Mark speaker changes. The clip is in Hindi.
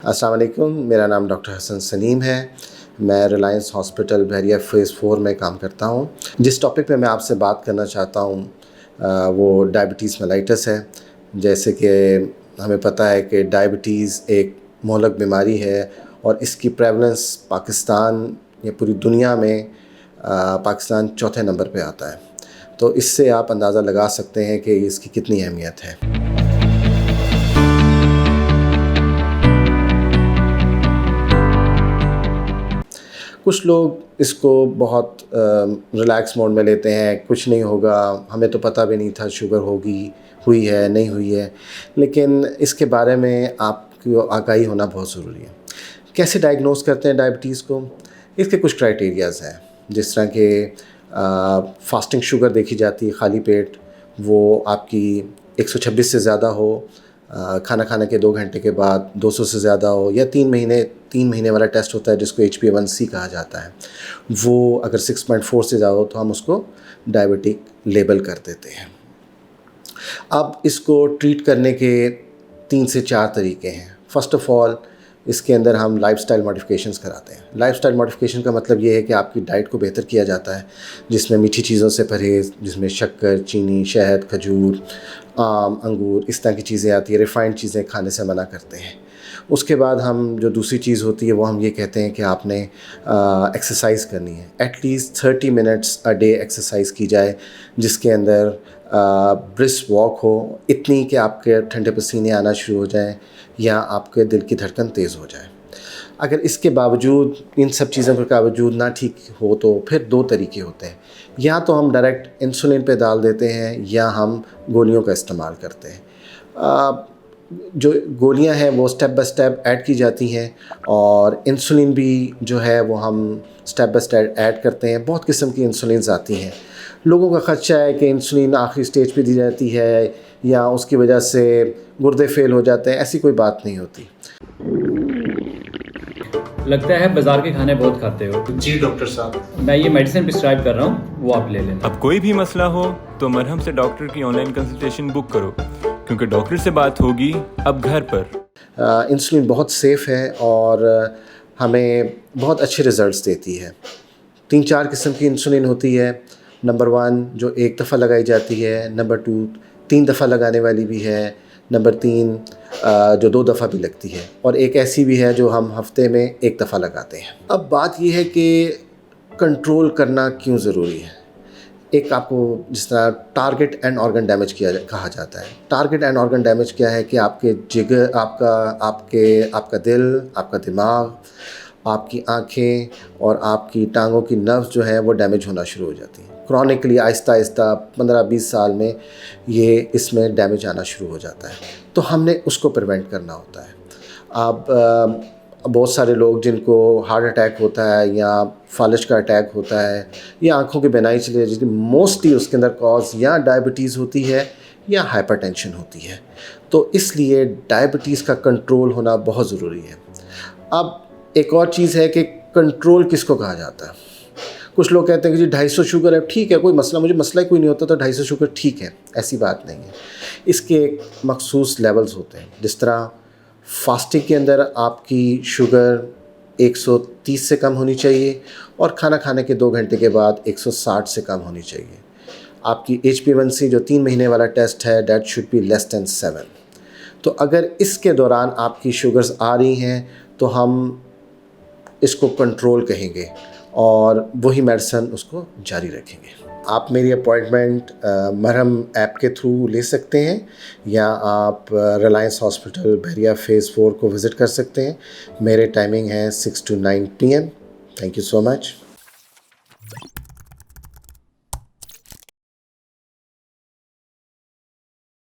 Speaker 1: अस्सलाम वालेकुम, मेरा नाम डॉक्टर हसन सलीम है। मैं रिलायंस हॉस्पिटल बहरिया फ़ेज़ 4 में काम करता हूँ। जिस टॉपिक पे मैं आपसे बात करना चाहता हूँ वो डायबिटीज़ मेलाइटस है। जैसे कि हमें पता है कि डायबिटीज़ एक मोहलक बीमारी है और इसकी प्रेवलेंस पाकिस्तान या पूरी दुनिया में पाकिस्तान चौथे नंबर पे आता है। तो इससे आप अंदाज़ा लगा सकते हैं कि इसकी कितनी अहमियत है। कुछ लोग इसको बहुत रिलैक्स मोड में लेते हैं, कुछ नहीं होगा, हमें तो पता भी नहीं था शुगर हुई है, नहीं हुई है। लेकिन इसके बारे में आपकी आगाही होना बहुत ज़रूरी है। कैसे डायग्नोस करते हैं डायबिटीज़ को? इसके कुछ क्राइटेरियाज़ हैं, जिस तरह के फास्टिंग शुगर देखी जाती है, खाली पेट, वो आपकी 126 से ज़्यादा हो, खाना खाने के 2 घंटे के बाद 200 से ज़्यादा हो, या 3 महीने वाला टेस्ट होता है जिसको HbA1c कहा जाता है, वो अगर 6.4 से ज़्यादा हो तो हम उसको डायबिटिक लेबल कर देते हैं। अब इसको ट्रीट करने के 3 से 4 तरीके हैं। फ़र्स्ट ऑफ़ ऑल इसके अंदर हम लाइफ़स्टाइल मॉडिफ़िकेशंस कराते हैं। लाइफ़स्टाइल मॉडिफ़िकेशन का मतलब ये है कि आपकी डाइट को बेहतर किया जाता है, जिसमें मीठी चीज़ों से परहेज़, जिसमें शक्कर, चीनी, शहद, खजूर, आम, अंगूर, इस तरह की चीज़ें आती हैं। रिफ़ाइंड चीज़ें खाने से मना करते हैं। उसके बाद हम जो दूसरी चीज़ होती है वो हम ये कहते हैं कि आपने एक्सरसाइज करनी है। At least 30 minutes a day exercise की जाए, जिसके अंदर ब्रिस्क वॉक हो, इतनी कि आपके ठंडे पसीने आना शुरू हो जाएं या आपके दिल की धड़कन तेज़ हो जाए। अगर इसके बावजूद, इन सब चीज़ों के बावजूद ना ठीक हो तो फिर 2 तरीके होते हैं। या तो हम डायरेक्ट इंसुलिन पे डाल देते हैं या हम गोलियों का इस्तेमाल करते हैं। जो गोलियां हैं वो स्टेप बाय स्टेप ऐड की जाती हैं, और इंसुलिन भी जो है वो हम स्टेप बाय स्टेप ऐड करते हैं। बहुत किस्म की इंसुलिन्स आती हैं। लोगों का ख़दशा है कि इंसुलिन आखिरी स्टेज पे दी जाती है या उसकी वजह से गुर्दे फेल हो जाते हैं। ऐसी कोई बात नहीं होती।
Speaker 2: लगता है बाजार के खाने बहुत खाते हो।
Speaker 3: जी डॉक्टर साहब,
Speaker 2: मैं ये मेडिसिन प्रिस्क्राइब कर रहा हूँ, वो आप ले लेना।
Speaker 4: अब कोई भी मसला हो तो मरहम से डॉक्टर की ऑनलाइन कंसल्टेशन बुक करो, क्योंकि डॉक्टर से बात होगी अब घर पर।
Speaker 1: इंसुलिन बहुत सेफ़ है और हमें बहुत अच्छे रिज़ल्ट्स देती है। 3-4 किस्म की इंसुलिन होती है। नंबर 1 जो 1 दफ़ा लगाई जाती है, नंबर 2 3 दफ़ा लगाने वाली भी है, नंबर 3 जो 2 दफ़ा भी लगती है, और एक ऐसी भी है जो हम हफ्ते में 1 दफ़ा लगाते हैं। अब बात यह है कि कंट्रोल करना क्यों ज़रूरी है। एक आपको जिस तरह टारगेट एंड ऑर्गन डैमेज कहा जाता है। टारगेट एंड ऑर्गन डैमेज क्या है कि आपके जिगर, आपका दिल, आपका दिमाग, आपकी आँखें और आपकी टांगों की नर्व्स जो हैं वो डैमेज होना शुरू हो जाती हैं। क्रॉनिकली आहिस्ता आहिस्ता 15-20 साल में ये इसमें डैमेज आना शुरू हो जाता है, तो हमने उसको प्रिवेंट करना होता है। अब बहुत सारे लोग जिनको हार्ट अटैक होता है या फालिज का अटैक होता है या आँखों की बीनाई चली जाती है, मोस्टली उसके अंदर कॉज या डायबिटीज़ होती है या हाइपरटेंशन होती है। तो इसलिए डायबिटीज़ का कंट्रोल होना बहुत ज़रूरी है। अब एक और चीज़ है कि कंट्रोल किसको कहा जाता है। कुछ लोग कहते हैं कि जी 250 शुगर है, ठीक है, कोई मसला, मुझे मसला ही कोई नहीं होता तो 250 शुगर ठीक है। ऐसी बात नहीं है। इसके एक मखसूस लेवल्स होते हैं। जिस तरह फास्टिंग के अंदर आपकी शुगर 130 से कम होनी चाहिए और खाना खाने के 2 घंटे के बाद 160 से कम होनी चाहिए। आपकी HbA1c जो 3 महीने वाला टेस्ट है, that should be less than 7। तो अगर इसके दौरान आपकी शुगर्स आ रही हैं तो हम इसको कंट्रोल कहेंगे और वही मेडिसिन उसको जारी रखेंगे। आप मेरी अपॉइंटमेंट मरहम ऐप के थ्रू ले सकते हैं, या आप रिलायंस हॉस्पिटल बहरिया फ़ेज़ 4 को विज़िट कर सकते हैं। मेरे टाइमिंग है 6 to 9 PM। Thank you so much.